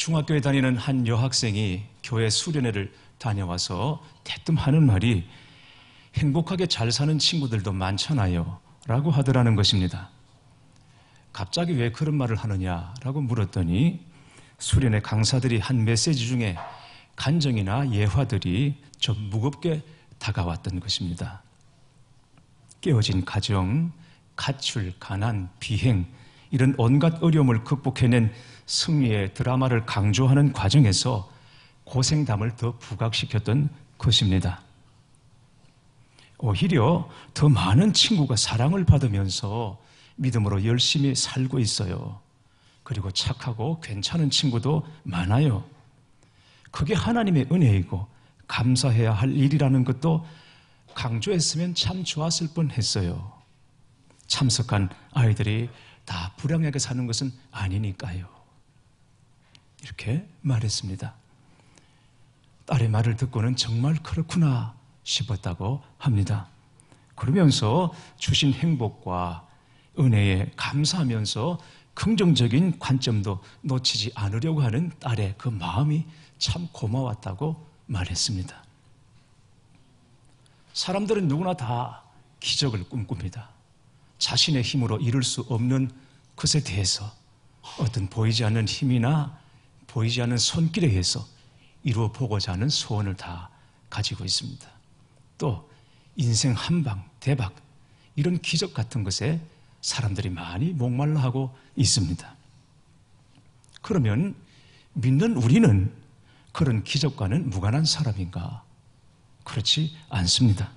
중학교에 다니는 한 여학생이 교회 수련회를 다녀와서 대뜸 하는 말이 행복하게 잘 사는 친구들도 많잖아요 라고 하더라는 것입니다. 갑자기 왜 그런 말을 하느냐라고 물었더니 수련회 강사들이 한 메시지 중에 간정이나 예화들이 좀 무겁게 다가왔던 것입니다. 깨어진 가정, 가출, 가난, 비행 이런 온갖 어려움을 극복해낸 승리의 드라마를 강조하는 과정에서 고생담을 더 부각시켰던 것입니다. 오히려 더 많은 친구가 사랑을 받으면서 믿음으로 열심히 살고 있어요. 그리고 착하고 괜찮은 친구도 많아요. 그게 하나님의 은혜이고 감사해야 할 일이라는 것도 강조했으면 참 좋았을 뻔했어요. 참석한 아이들이 다 불행하게 사는 것은 아니니까요. 이렇게 말했습니다. 딸의 말을 듣고는 정말 그렇구나 싶었다고 합니다. 그러면서 주신 행복과 은혜에 감사하면서 긍정적인 관점도 놓치지 않으려고 하는 딸의 그 마음이 참 고마웠다고 말했습니다. 사람들은 누구나 다 기적을 꿈꿉니다. 자신의 힘으로 이룰 수 없는 것에 대해서 어떤 보이지 않는 힘이나 보이지 않는 손길에 의해서 이루어 보고자 하는 소원을 다 가지고 있습니다. 또 인생 한방, 대박 이런 기적 같은 것에 사람들이 많이 목말라 하고 있습니다. 그러면 믿는 우리는 그런 기적과는 무관한 사람인가? 그렇지 않습니다.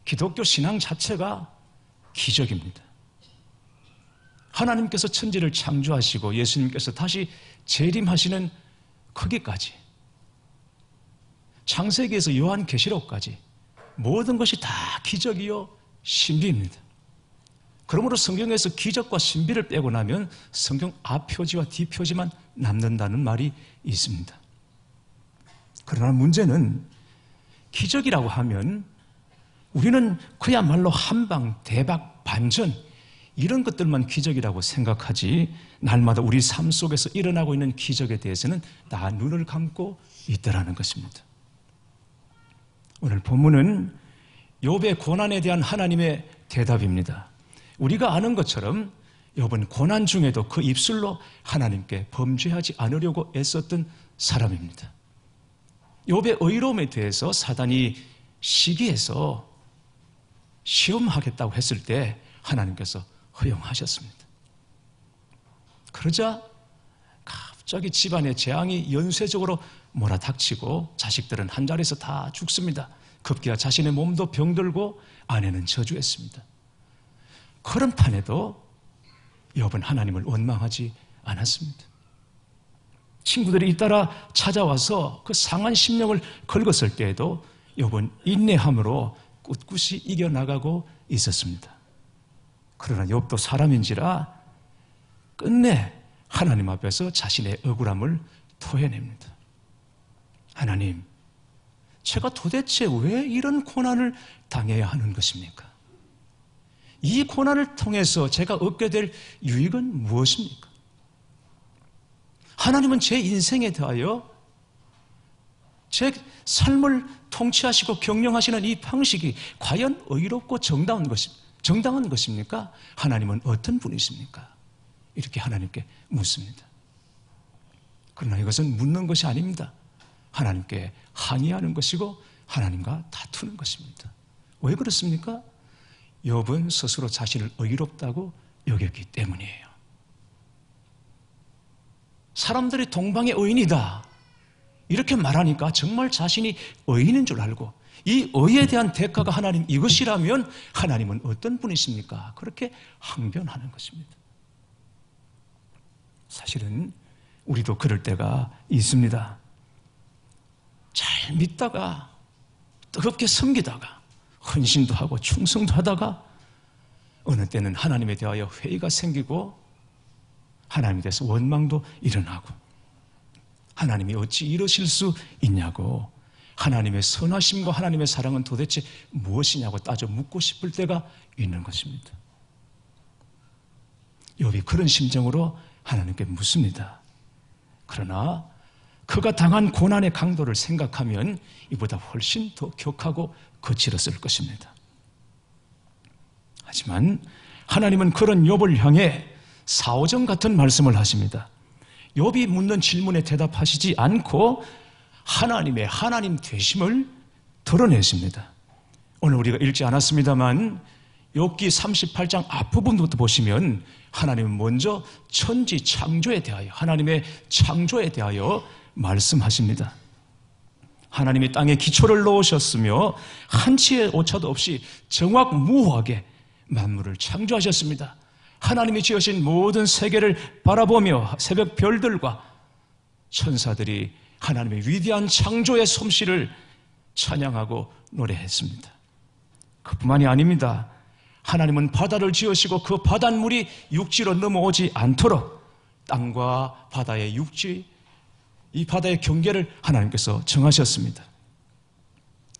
기독교 신앙 자체가 기적입니다. 하나님께서 천지를 창조하시고 예수님께서 다시 재림하시는 거기까지, 창세기에서 요한계시록까지 모든 것이 다 기적이요 신비입니다. 그러므로 성경에서 기적과 신비를 빼고 나면 성경 앞표지와 뒷표지만 남는다는 말이 있습니다. 그러나 문제는 기적이라고 하면 우리는 그야말로 한방, 대박, 반전 이런 것들만 기적이라고 생각하지 날마다 우리 삶 속에서 일어나고 있는 기적에 대해서는 다 눈을 감고 있더라는 것입니다. 오늘 본문은 욥의 고난에 대한 하나님의 대답입니다. 우리가 아는 것처럼 욥은 고난 중에도 그 입술로 하나님께 범죄하지 않으려고 애썼던 사람입니다. 욥의 의로움에 대해서 사단이 시기해서 시험하겠다고 했을 때 하나님께서 허용하셨습니다. 그러자 갑자기 집안의 재앙이 연쇄적으로 몰아닥치고 자식들은 한 자리에서 다 죽습니다. 급기야 자신의 몸도 병들고 아내는 저주했습니다. 그런 판에도 욥은 하나님을 원망하지 않았습니다. 친구들이 잇따라 찾아와서 그 상한 심령을 긁었을 때에도 욥은 인내함으로 꿋꿋이 이겨나가고 있었습니다. 그러나 욥도 사람인지라 끝내 하나님 앞에서 자신의 억울함을 토해냅니다. 하나님, 제가 도대체 왜 이런 고난을 당해야 하는 것입니까? 이 고난을 통해서 제가 얻게 될 유익은 무엇입니까? 하나님은 제 인생에 대하여 제 삶을 통치하시고 경영하시는 이 방식이 과연 의롭고 정당한 것입니까? 하나님은 어떤 분이십니까? 이렇게 하나님께 묻습니다. 그러나 이것은 묻는 것이 아닙니다. 하나님께 항의하는 것이고 하나님과 다투는 것입니다. 왜 그렇습니까? 욥은 스스로 자신을 의롭다고 여겼기 때문이에요. 사람들이 동방의 의인이다 이렇게 말하니까 정말 자신이 의인인 줄 알고 이 의에 대한 대가가 하나님 이것이라면 하나님은 어떤 분이십니까? 그렇게 항변하는 것입니다. 사실은 우리도 그럴 때가 있습니다. 잘 믿다가 뜨겁게 섬기다가 헌신도 하고 충성도 하다가 어느 때는 하나님에 대하여 회의가 생기고 하나님에 대해서 원망도 일어나고 하나님이 어찌 이러실 수 있냐고 하나님의 선하심과 하나님의 사랑은 도대체 무엇이냐고 따져 묻고 싶을 때가 있는 것입니다. 욥이 그런 심정으로 하나님께 묻습니다. 그러나 그가 당한 고난의 강도를 생각하면 이보다 훨씬 더 격하고 거칠었을 것입니다. 하지만 하나님은 그런 욥을 향해 사오정 같은 말씀을 하십니다. 욥이 묻는 질문에 대답하시지 않고 하나님의 하나님 되심을 드러내십니다. 오늘 우리가 읽지 않았습니다만 욥기 38장 앞부분부터 보시면 하나님은 먼저 천지 창조에 대하여, 하나님의 창조에 대하여 말씀하십니다. 하나님이 땅에 기초를 놓으셨으며 한치의 오차도 없이 정확무후하게 만물을 창조하셨습니다. 하나님이 지으신 모든 세계를 바라보며 새벽 별들과 천사들이 하나님의 위대한 창조의 솜씨를 찬양하고 노래했습니다. 그뿐만이 아닙니다. 하나님은 바다를 지으시고 그 바닷물이 육지로 넘어오지 않도록 땅과 바다의 육지, 이 바다의 경계를 하나님께서 정하셨습니다.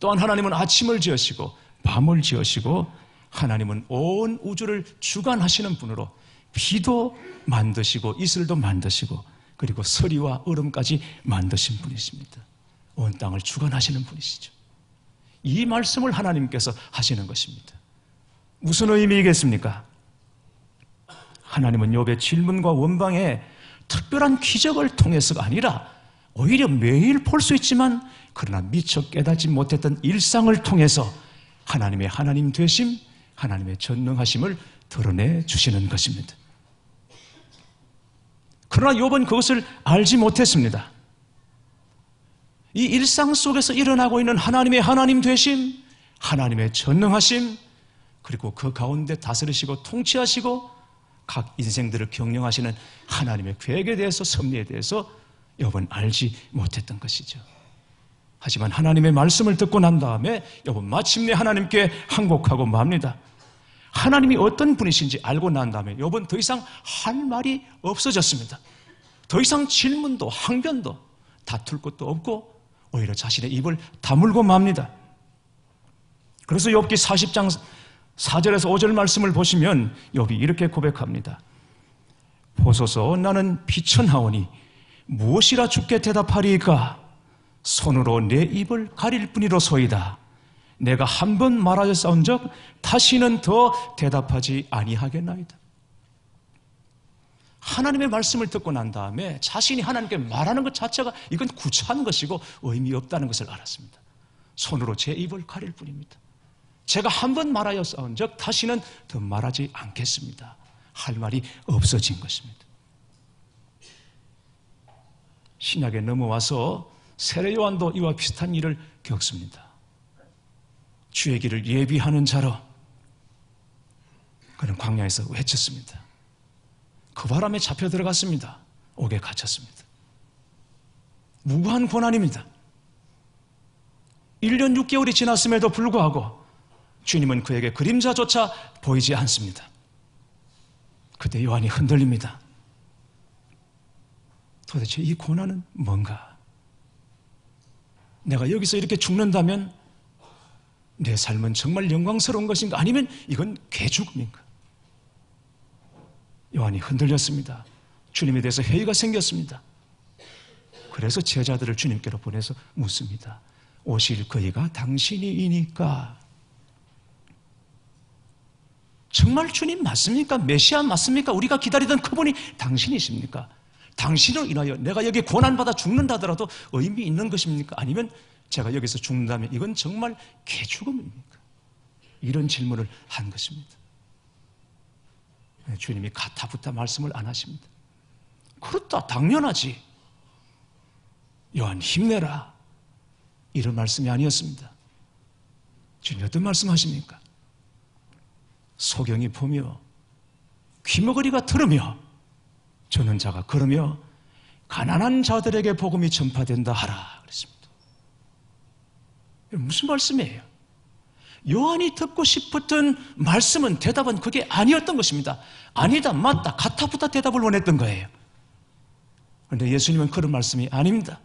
또한 하나님은 아침을 지으시고 밤을 지으시고 하나님은 온 우주를 주관하시는 분으로 비도 만드시고 이슬도 만드시고 그리고 서리와 얼음까지 만드신 분이십니다. 온 땅을 주관하시는 분이시죠. 이 말씀을 하나님께서 하시는 것입니다. 무슨 의미이겠습니까? 하나님은 욥의 질문과 원방에 특별한 기적을 통해서가 아니라 오히려 매일 볼 수 있지만 그러나 미처 깨닫지 못했던 일상을 통해서 하나님의 하나님 되심, 하나님의 전능하심을 드러내 주시는 것입니다. 그러나 욥은 그것을 알지 못했습니다. 이 일상 속에서 일어나고 있는 하나님의 하나님 되심, 하나님의 전능하심, 그리고 그 가운데 다스리시고 통치하시고 각 인생들을 경영하시는 하나님의 계획에 대해서, 섭리에 대해서 욥은 알지 못했던 것이죠. 하지만 하나님의 말씀을 듣고 난 다음에 욥은 마침내 하나님께 항복하고 맙니다. 하나님이 어떤 분이신지 알고 난 다음에 욥은 더 이상 할 말이 없어졌습니다. 더 이상 질문도 항변도 다툴 것도 없고 오히려 자신의 입을 다물고 맙니다. 그래서 욥기 40장 4절에서 5절 말씀을 보시면 욥이 이렇게 고백합니다. 보소서, 나는 비천하오니 무엇이라 주께 대답하리이까? 손으로 내 입을 가릴 뿐이로소이다. 내가 한 번 말하였사온즉 다시는 더 대답하지 아니하겠나이다. 하나님의 말씀을 듣고 난 다음에 자신이 하나님께 말하는 것 자체가 이건 구차한 것이고 의미 없다는 것을 알았습니다. 손으로 제 입을 가릴 뿐입니다. 제가 한 번 말하였사온즉 다시는 더 말하지 않겠습니다. 할 말이 없어진 것입니다. 신약에 넘어와서 세례 요한도 이와 비슷한 일을 겪습니다. 주의 길을 예비하는 자로 그는 광야에서 외쳤습니다. 그 바람에 잡혀 들어갔습니다. 옥에 갇혔습니다. 무고한 고난입니다. 1년 6개월이 지났음에도 불구하고 주님은 그에게 그림자조차 보이지 않습니다. 그때 요한이 흔들립니다. 도대체 이 고난은 뭔가? 내가 여기서 이렇게 죽는다면 내 삶은 정말 영광스러운 것인가? 아니면 이건 개죽음인가? 요한이 흔들렸습니다. 주님에 대해서 회의가 생겼습니다. 그래서 제자들을 주님께로 보내서 묻습니다. 오실 그이가 당신이니까 정말 주님 맞습니까? 메시아 맞습니까? 우리가 기다리던 그분이 당신이십니까? 당신으로 인하여 내가 여기 고난받아 죽는다더라도 의미 있는 것입니까? 아니면 제가 여기서 죽는다면 이건 정말 개죽음입니까? 이런 질문을 한 것입니다. 주님이 가타부타 말씀을 안 하십니다. 그렇다, 당연하지. 요한 힘내라. 이런 말씀이 아니었습니다. 주님이 어떤 말씀하십니까? 소경이 보며 귀머거리가 들으며 저는 자가 걸으며 가난한 자들에게 복음이 전파된다 하라 그랬습니다. 무슨 말씀이에요? 요한이 듣고 싶었던 말씀은, 대답은 그게 아니었던 것입니다. 아니다, 맞다, 가타부타 대답을 원했던 거예요. 그런데 예수님은 그런 말씀이 아닙니다.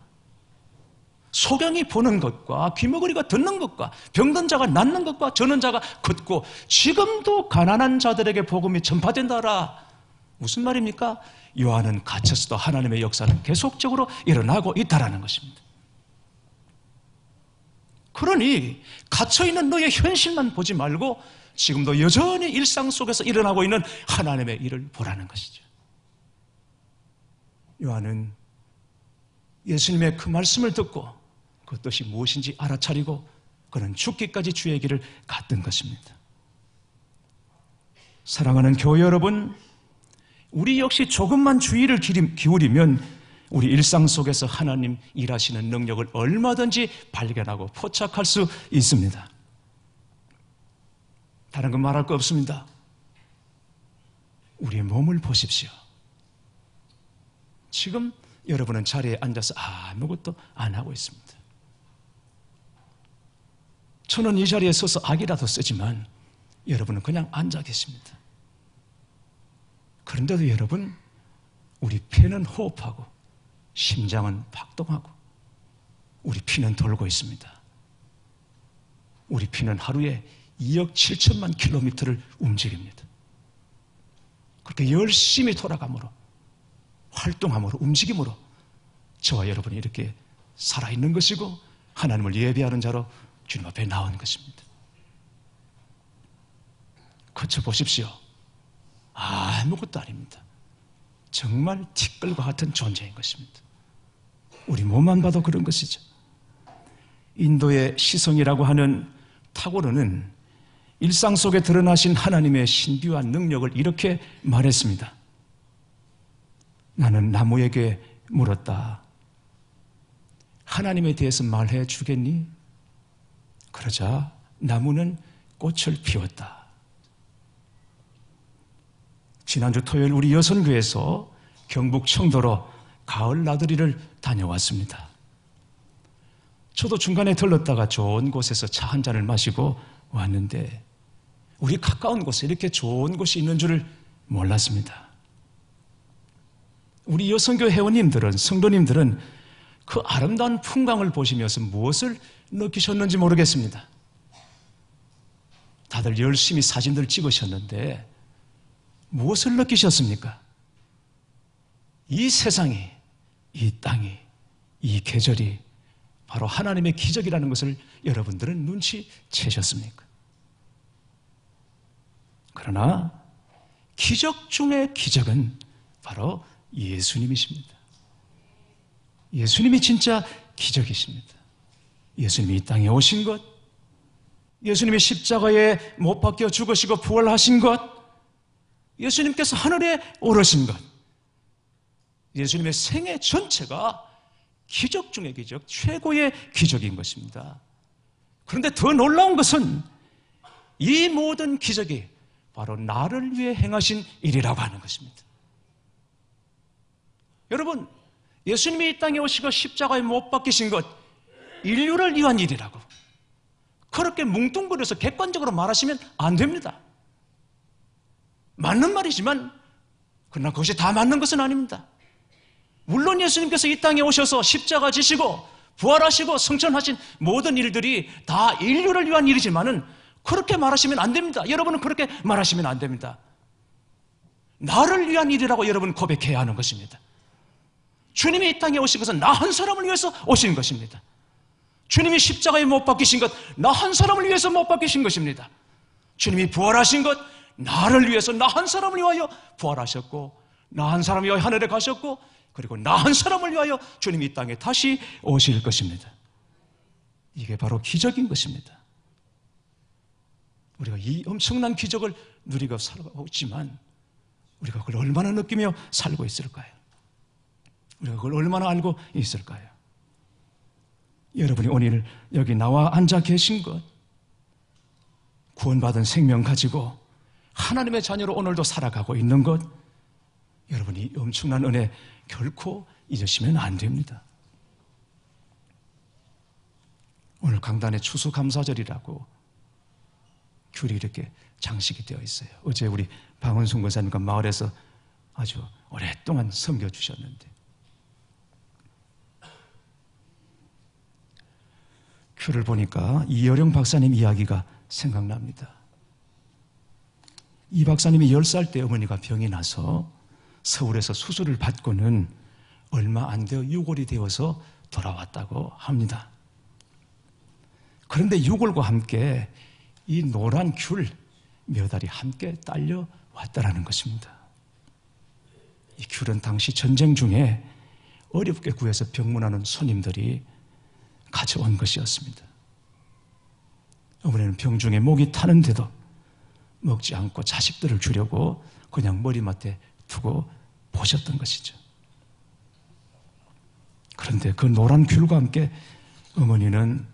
소경이 보는 것과 귀머거리가 듣는 것과 병든 자가 낫는 것과 저는 자가 걷고 지금도 가난한 자들에게 복음이 전파된다 하라. 무슨 말입니까? 요한은 갇혔어도 하나님의 역사는 계속적으로 일어나고 있다는 것입니다. 그러니 갇혀있는 너의 현실만 보지 말고 지금도 여전히 일상 속에서 일어나고 있는 하나님의 일을 보라는 것이죠. 요한은 예수님의 그 말씀을 듣고 그 뜻이 무엇인지 알아차리고 그는 죽기까지 주의 길을 갔던 것입니다. 사랑하는 교회 여러분, 우리 역시 조금만 주의를 기울이면 우리 일상 속에서 하나님 일하시는 능력을 얼마든지 발견하고 포착할 수 있습니다. 다른 건 말할 거 없습니다. 우리의 몸을 보십시오. 지금 여러분은 자리에 앉아서 아무것도 안 하고 있습니다. 저는 이 자리에 서서 악이라도 쓰지만 여러분은 그냥 앉아 계십니다. 그런데도 여러분, 우리 폐는 호흡하고 심장은 박동하고 우리 피는 돌고 있습니다. 우리 피는 하루에 2억 7천만 킬로미터를 움직입니다. 그렇게 열심히 돌아감으로, 활동함으로, 움직임으로 저와 여러분이 이렇게 살아있는 것이고 하나님을 예배하는 자로 주님 앞에 나온 것입니다. 그쳐 보십시오. 아무것도 아닙니다. 정말 티끌과 같은 존재인 것입니다. 우리 몸만 봐도 그런 것이죠. 인도의 시성이라고 하는 타고르는 일상 속에 드러나신 하나님의 신비한 능력을 이렇게 말했습니다. 나는 나무에게 물었다. 하나님에 대해서 말해 주겠니? 그러자 나무는 꽃을 피웠다. 지난주 토요일 우리 여선교에서 경북 청도로 가을 나들이를 다녀왔습니다. 저도 중간에 들렀다가 좋은 곳에서 차 한 잔을 마시고 왔는데 우리 가까운 곳에 이렇게 좋은 곳이 있는 줄을 몰랐습니다. 우리 여선교 회원님들은, 성도님들은 그 아름다운 풍광을 보시면서 무엇을 느끼셨는지 모르겠습니다. 다들 열심히 사진들 찍으셨는데 무엇을 느끼셨습니까? 이 세상이, 이 땅이, 이 계절이 바로 하나님의 기적이라는 것을 여러분들은 눈치채셨습니까? 그러나 기적 중의 기적은 바로 예수님이십니다. 예수님이 진짜 기적이십니다. 예수님이 이 땅에 오신 것, 예수님이 십자가에 못 박혀 죽으시고 부활하신 것, 예수님께서 하늘에 오르신 것, 예수님의 생애 전체가 기적 중의 기적, 최고의 기적인 것입니다. 그런데 더 놀라운 것은 이 모든 기적이 바로 나를 위해 행하신 일이라고 하는 것입니다. 여러분, 예수님이 이 땅에 오시고 십자가에 못 박히신 것, 인류를 위한 일이라고 그렇게 뭉뚱그려서 객관적으로 말하시면 안 됩니다. 맞는 말이지만 그러나 그것이 다 맞는 것은 아닙니다. 물론 예수님께서 이 땅에 오셔서 십자가 지시고 부활하시고 성천하신 모든 일들이 다 인류를 위한 일이지만은 그렇게 말하시면 안 됩니다. 여러분은 그렇게 말하시면 안 됩니다. 나를 위한 일이라고 여러분 고백해야 하는 것입니다. 주님이 이 땅에 오신 것은 나 한 사람을 위해서 오신 것입니다. 주님이 십자가에 못 박히신 것, 나 한 사람을 위해서 못 박히신 것입니다. 주님이 부활하신 것, 나를 위해서 나 한 사람을 위하여 부활하셨고, 나 한 사람을 위하여 하늘에 가셨고, 그리고 나 한 사람을 위하여 주님이 이 땅에 다시 오실 것입니다. 이게 바로 기적인 것입니다. 우리가 이 엄청난 기적을 누리고 살아가고 있지만 우리가 그걸 얼마나 느끼며 살고 있을까요? 우리가 그걸 얼마나 알고 있을까요? 여러분이 오늘 여기 나와 앉아 계신 것, 구원받은 생명 가지고 하나님의 자녀로 오늘도 살아가고 있는 것, 여러분이 엄청난 은혜 결코 잊으시면 안 됩니다. 오늘 강단의 추수감사절이라고 귤이 이렇게 장식이 되어 있어요. 어제 우리 방은순 권사님과 마을에서 아주 오랫동안 섬겨주셨는데 귤을 보니까 이여령 박사님 이야기가 생각납니다. 이 박사님이 10살 때 어머니가 병이 나서 서울에서 수술을 받고는 얼마 안 되어 유골이 되어서 돌아왔다고 합니다. 그런데 유골과 함께 이 노란 귤 몇 알이 함께 딸려왔다라는 것입니다. 이 귤은 당시 전쟁 중에 어렵게 구해서 병문하는 손님들이 가져온 것이었습니다. 어머니는 병중에 목이 타는데도 먹지 않고 자식들을 주려고 그냥 머리맡에 두고 보셨던 것이죠. 그런데 그 노란 귤과 함께 어머니는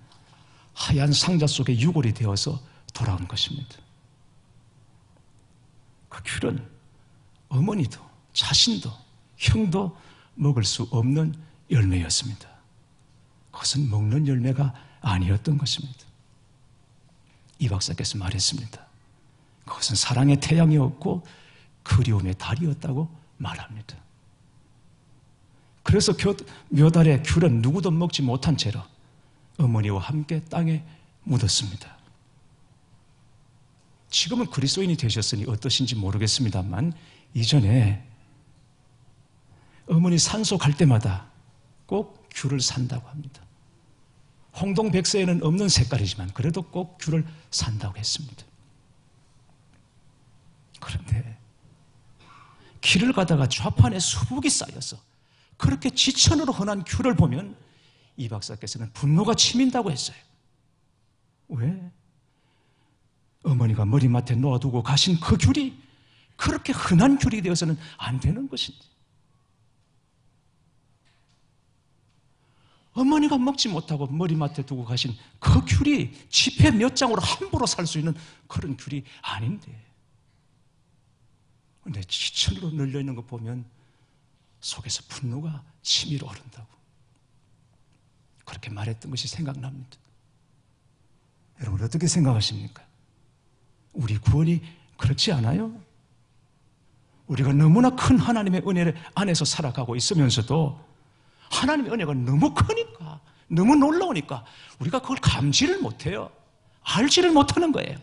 하얀 상자 속에 유골이 되어서 돌아온 것입니다. 그 귤은 어머니도 자신도 형도 먹을 수 없는 열매였습니다. 그것은 먹는 열매가 아니었던 것입니다. 이 박사께서 말했습니다. 그것은 사랑의 태양이었고 그리움의 달이었다고 말합니다. 그래서 몇 알의 귤은 누구도 먹지 못한 채로 어머니와 함께 땅에 묻었습니다. 지금은 그리스도인이 되셨으니 어떠신지 모르겠습니다만 이전에 어머니 산소 갈 때마다 꼭 귤을 산다고 합니다. 홍동백서에는 없는 색깔이지만 그래도 꼭 귤을 산다고 했습니다. 그런데 길을 가다가 좌판에 수북이 쌓여서 그렇게 지천으로 흔한 귤을 보면 이 박사께서는 분노가 치민다고 했어요. 왜? 어머니가 머리맡에 놓아두고 가신 그 귤이 그렇게 흔한 귤이 되어서는 안 되는 것인지, 어머니가 먹지 못하고 머리맡에 두고 가신 그 귤이 지폐 몇 장으로 함부로 살 수 있는 그런 귤이 아닌데, 근데 지천으로 널려있는 거 보면 속에서 분노가 치밀어 오른다고 그렇게 말했던 것이 생각납니다. 여러분 어떻게 생각하십니까? 우리 구원이 그렇지 않아요? 우리가 너무나 큰 하나님의 은혜 안에서 살아가고 있으면서도 하나님의 은혜가 너무 크니까, 너무 놀라우니까 우리가 그걸 감지를 못해요. 알지를 못하는 거예요.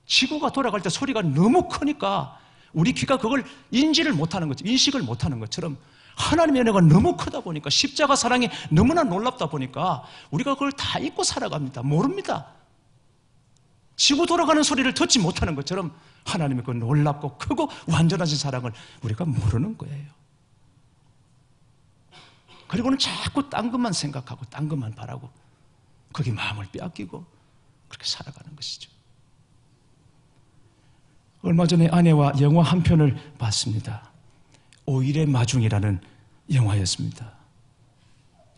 지구가 돌아갈 때 소리가 너무 크니까 우리 귀가 그걸 인지를 못하는 거죠. 인식을 못하는 것처럼 하나님의 은혜가 너무 크다 보니까, 십자가 사랑이 너무나 놀랍다 보니까 우리가 그걸 다 잊고 살아갑니다. 모릅니다. 지구 돌아가는 소리를 듣지 못하는 것처럼 하나님의 그 놀랍고 크고 완전하신 사랑을 우리가 모르는 거예요. 그리고는 자꾸 딴 것만 생각하고 딴 것만 바라고 거기 마음을 빼앗기고 그렇게 살아가는 것이죠. 얼마 전에 아내와 영화 한 편을 봤습니다. 오일의 마중이라는 영화였습니다.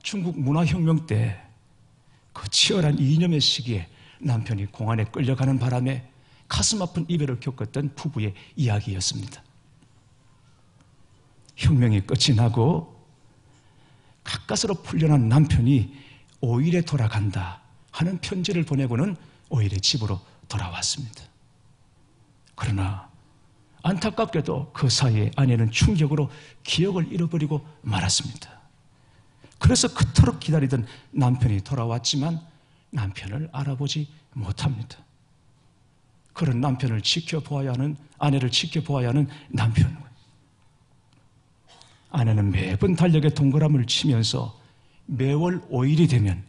중국 문화혁명 때 그 치열한 이념의 시기에 남편이 공안에 끌려가는 바람에 가슴 아픈 이별을 겪었던 부부의 이야기였습니다. 혁명이 끝이 나고 가까스로 풀려난 남편이 오일에 돌아간다 하는 편지를 보내고는 오일의 집으로 돌아왔습니다. 그러나 안타깝게도 그 사이에 아내는 충격으로 기억을 잃어버리고 말았습니다. 그래서 그토록 기다리던 남편이 돌아왔지만 남편을 알아보지 못합니다. 그런 남편을 지켜보아야 하는, 아내를 지켜보아야 하는 남편. 아내는 매번 달력에 동그라미를 치면서 매월 5일이 되면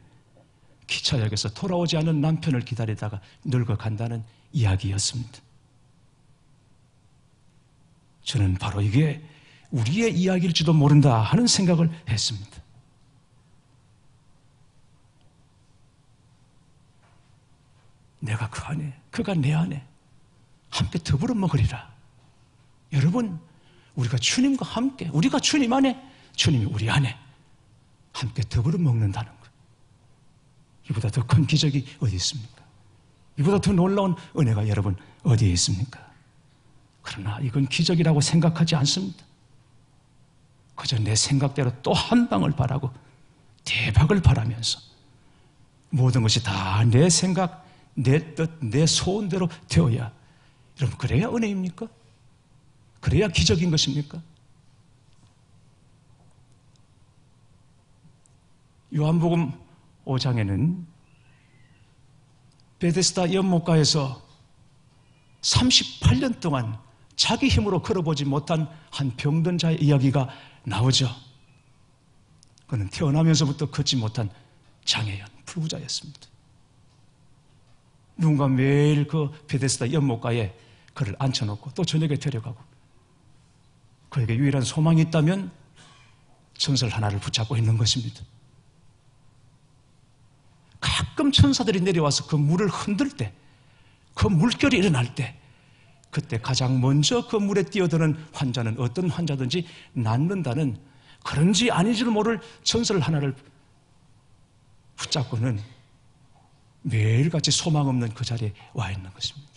기차역에서 돌아오지 않은 남편을 기다리다가 늙어간다는 이야기였습니다. 저는 바로 이게 우리의 이야기일지도 모른다 하는 생각을 했습니다. 내가 그 안에, 그가 내 안에 함께 더불어 먹으리라. 여러분, 우리가 주님과 함께, 우리가 주님 안에, 주님이 우리 안에 함께 더불어 먹는다는 것, 이보다 더 큰 기적이 어디 있습니까? 이보다 더 놀라운 은혜가 여러분 어디에 있습니까? 그러나 이건 기적이라고 생각하지 않습니다. 그저 내 생각대로 또 한 방을 바라고 대박을 바라면서 모든 것이 다 내 생각, 내 뜻, 내 소원대로 되어야, 여러분 그래야 은혜입니까? 그래야 기적인 것입니까? 요한복음 5장에는 베데스다 연못가에서 38년 동안 자기 힘으로 걸어보지 못한 한 병든 자의 이야기가 나오죠. 그는 태어나면서부터 걷지 못한 장애연, 불구자였습니다. 누군가 매일 그 베데스다 연못가에 그를 앉혀놓고 또 저녁에 데려가고, 그에게 유일한 소망이 있다면 전설 하나를 붙잡고 있는 것입니다. 가끔 천사들이 내려와서 그 물을 흔들 때, 그 물결이 일어날 때, 그때 가장 먼저 그 물에 뛰어드는 환자는 어떤 환자든지 낫는다는, 그런지 아닌지를 모를 전설 하나를 붙잡고는 매일같이 소망 없는 그 자리에 와 있는 것입니다.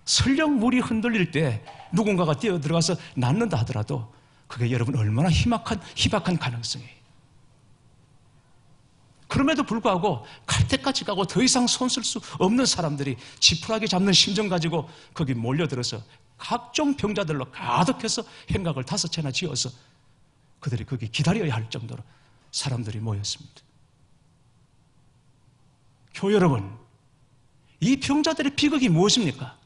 설령 물이 흔들릴 때 누군가가 뛰어들어가서 낫는다 하더라도 그게 여러분 얼마나 희박한 가능성이에요. 그럼에도 불구하고 갈 때까지 가고 더 이상 손 쓸 수 없는 사람들이 지푸라기 잡는 심정 가지고 거기 몰려들어서 각종 병자들로 가득해서 행각을 5채나 지어서 그들이 거기 기다려야 할 정도로 사람들이 모였습니다. 교회 여러분, 이 병자들의 비극이 무엇입니까?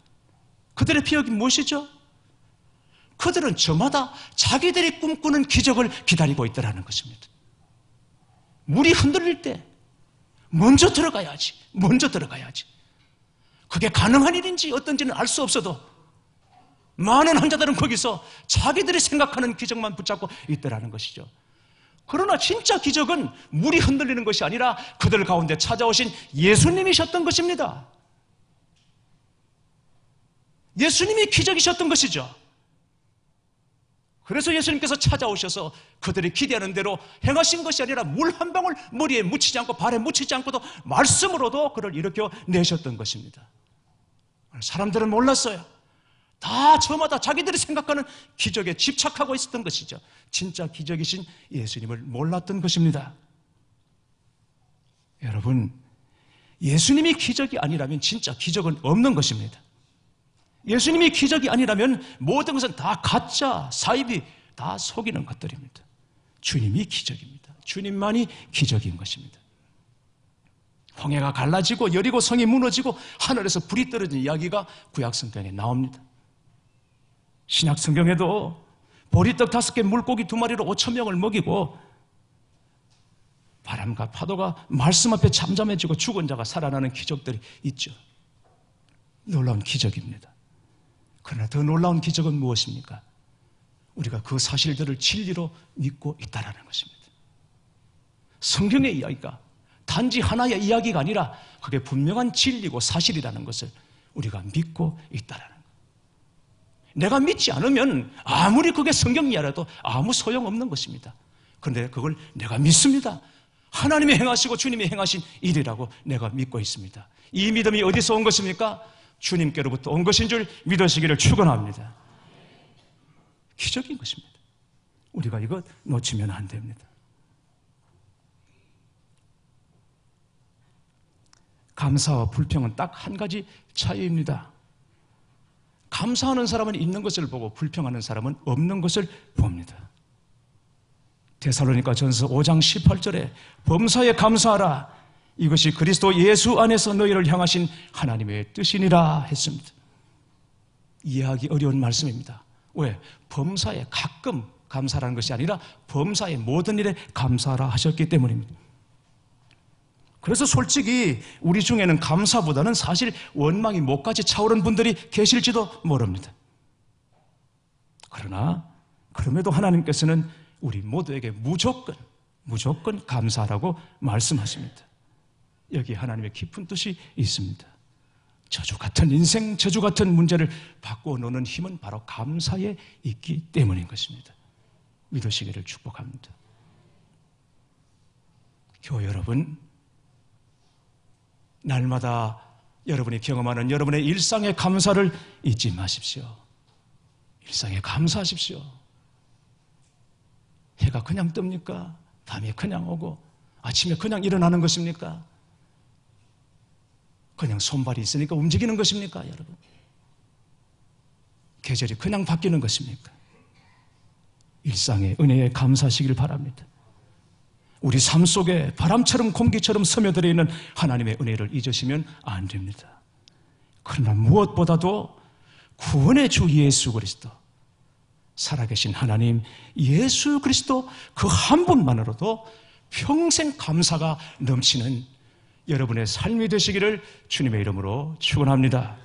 그들의 비극이 무엇이죠? 그들은 저마다 자기들이 꿈꾸는 기적을 기다리고 있다는 것입니다. 물이 흔들릴 때 먼저 들어가야지. 그게 가능한 일인지 어떤지는 알 수 없어도 많은 환자들은 거기서 자기들이 생각하는 기적만 붙잡고 있다는 것이죠. 그러나 진짜 기적은 물이 흔들리는 것이 아니라 그들 가운데 찾아오신 예수님이셨던 것입니다. 예수님이 기적이셨던 것이죠. 그래서 예수님께서 찾아오셔서 그들이 기대하는 대로 행하신 것이 아니라 물 한 방울 머리에 묻히지 않고 발에 묻히지 않고도 말씀으로도 그를 일으켜 내셨던 것입니다. 사람들은 몰랐어요. 다 저마다 자기들이 생각하는 기적에 집착하고 있었던 것이죠. 진짜 기적이신 예수님을 몰랐던 것입니다. 여러분, 예수님이 기적이 아니라면 진짜 기적은 없는 것입니다. 예수님이 기적이 아니라면 모든 것은 다 가짜, 사이비, 다 속이는 것들입니다. 주님이 기적입니다. 주님만이 기적인 것입니다. 홍해가 갈라지고 여리고 성이 무너지고 하늘에서 불이 떨어진 이야기가 구약성경에 나옵니다. 신약성경에도 보리떡 5개 물고기 2마리로 5,000명을 먹이고 바람과 파도가 말씀 앞에 잠잠해지고 죽은 자가 살아나는 기적들이 있죠. 놀라운 기적입니다. 그러나 더 놀라운 기적은 무엇입니까? 우리가 그 사실들을 진리로 믿고 있다는 것입니다. 성경의 이야기가 단지 하나의 이야기가 아니라 그게 분명한 진리고 사실이라는 것을 우리가 믿고 있다는 것. 내가 믿지 않으면 아무리 그게 성경 이야기라도 아무 소용없는 것입니다. 그런데 그걸 내가 믿습니다. 하나님이 행하시고 주님이 행하신 일이라고 내가 믿고 있습니다. 이 믿음이 어디서 온 것입니까? 주님께로부터 온 것인 줄 믿으시기를 축원합니다. 기적인 것입니다. 우리가 이거 놓치면 안 됩니다. 감사와 불평은 딱 한 가지 차이입니다. 감사하는 사람은 있는 것을 보고 불평하는 사람은 없는 것을 봅니다. 데살로니가전서 5장 18절에 범사에 감사하라. 이것이 그리스도 예수 안에서 너희를 향하신 하나님의 뜻이니라 했습니다. 이해하기 어려운 말씀입니다. 왜? 범사에 가끔 감사라는 것이 아니라 범사의 모든 일에 감사하라 하셨기 때문입니다. 그래서 솔직히 우리 중에는 감사보다는 사실 원망이 목까지 차오른 분들이 계실지도 모릅니다. 그러나 그럼에도 하나님께서는 우리 모두에게 무조건 감사하라고 말씀하십니다. 여기 하나님의 깊은 뜻이 있습니다. 저주 같은 인생, 저주 같은 문제를 바꾸어 놓는 힘은 바로 감사에 있기 때문인 것입니다. 믿으시기를 축복합니다. 교회 여러분, 날마다 여러분이 경험하는 여러분의 일상의 감사를 잊지 마십시오. 일상에 감사하십시오. 해가 그냥 뜹니까? 밤이 그냥 오고 아침에 그냥 일어나는 것입니까? 그냥 손발이 있으니까 움직이는 것입니까, 여러분? 계절이 그냥 바뀌는 것입니까? 일상의 은혜에 감사하시길 바랍니다. 우리 삶 속에 바람처럼 공기처럼 스며들어 있는 하나님의 은혜를 잊으시면 안 됩니다. 그러나 무엇보다도 구원의 주 예수 그리스도, 살아계신 하나님 예수 그리스도 그 한 분만으로도 평생 감사가 넘치는 여러분의 삶이 되시기를 주님의 이름으로 축원합니다.